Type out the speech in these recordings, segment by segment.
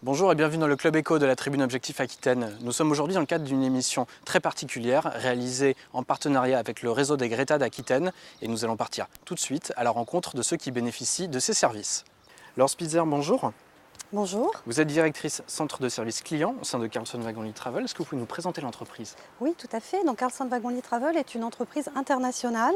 Bonjour et bienvenue dans le Club Éco de la Tribune Objectif Aquitaine. Nous sommes aujourd'hui dans le cadre d'une émission très particulière réalisée en partenariat avec le réseau des Greta d'Aquitaine et nous allons partir tout de suite à la rencontre de ceux qui bénéficient de ces services. Laure Spitzer, bonjour. Bonjour. Vous êtes directrice centre de service client au sein de Carlson Wagonlit Travel. Est-ce que vous pouvez nous présenter l'entreprise? Oui, tout à fait. Donc, Carlson Wagonlit Travel est une entreprise internationale.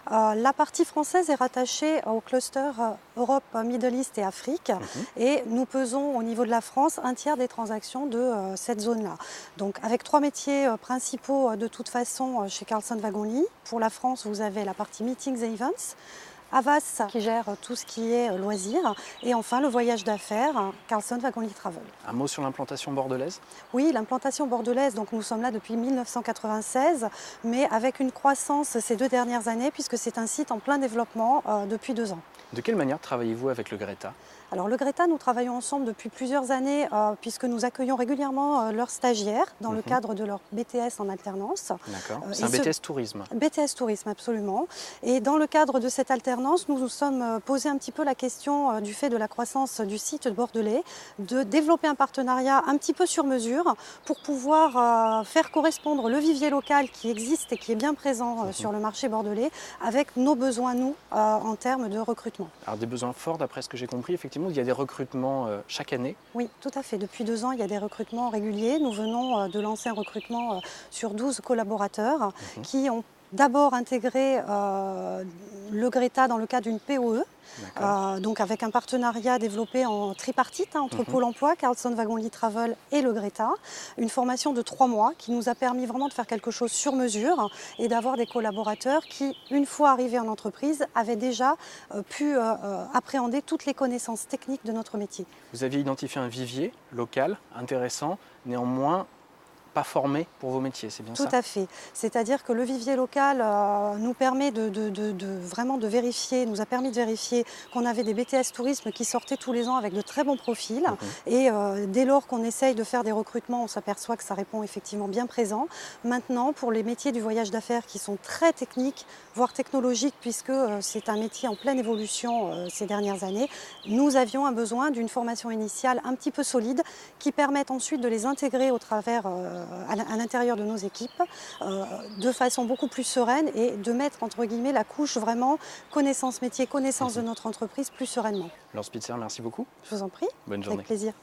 La partie française est rattachée au cluster Europe, Middle East et Afrique. Et nous pesons au niveau de la France un tiers des transactions de cette zone-là. Donc, avec trois métiers principaux de toute façon chez Carlson Wagonlit. Pour la France, vous avez la partie Meetings et Events. Avas qui gère tout ce qui est loisirs et enfin le voyage d'affaires, Carlson Wagonlit Travel. Un mot sur l'implantation bordelaise? Oui, l'implantation bordelaise, donc nous sommes là depuis 1996, mais avec une croissance ces 2 dernières années puisque c'est un site en plein développement depuis 2 ans. De quelle manière travaillez-vous avec le Greta? Alors le Greta, nous travaillons ensemble depuis plusieurs années puisque nous accueillons régulièrement leurs stagiaires dans le cadre de leur BTS en alternance. D'accord, c'est un BTS tourisme. BTS tourisme, absolument. Et dans le cadre de cette alternance, nous nous sommes posé un petit peu la question du fait de la croissance du site bordelais, de développer un partenariat un petit peu sur mesure pour pouvoir faire correspondre le vivier local qui existe et qui est bien présent sur le marché bordelais avec nos besoins, nous, en termes de recrutement. Alors des besoins forts, d'après ce que j'ai compris, effectivement, il y a des recrutements chaque année. Oui, tout à fait. Depuis 2 ans, il y a des recrutements réguliers. Nous venons de lancer un recrutement sur 12 collaborateurs qui ont d'abord intégré le Greta dans le cadre d'une POE, donc avec un partenariat développé en tripartite entre Pôle emploi, Carlson Wagonlit Travel et le Greta. Une formation de 3 mois qui nous a permis vraiment de faire quelque chose sur mesure et d'avoir des collaborateurs qui, une fois arrivés en entreprise, avaient déjà pu appréhender toutes les connaissances techniques de notre métier. Vous aviez identifié un vivier local intéressant, néanmoins pas formé pour vos métiers, c'est bien ça? Tout à fait. C'est-à-dire que le vivier local nous permet vraiment de vérifier, nous a permis de vérifier qu'on avait des BTS tourisme qui sortaient tous les ans avec de très bons profils. Et dès lors qu'on essaye de faire des recrutements, on s'aperçoit que ça répond effectivement bien présent. Maintenant, pour les métiers du voyage d'affaires qui sont très techniques, voire technologiques, puisque c'est un métier en pleine évolution ces dernières années, nous avions un besoin d'une formation initiale un petit peu solide qui permette ensuite de les intégrer au travers à l'intérieur de nos équipes de façon beaucoup plus sereine et de mettre entre guillemets la couche vraiment connaissance métier, connaissance de notre entreprise plus sereinement. Laure Spitzer, merci beaucoup. Je vous en prie. Bonne journée. Avec plaisir.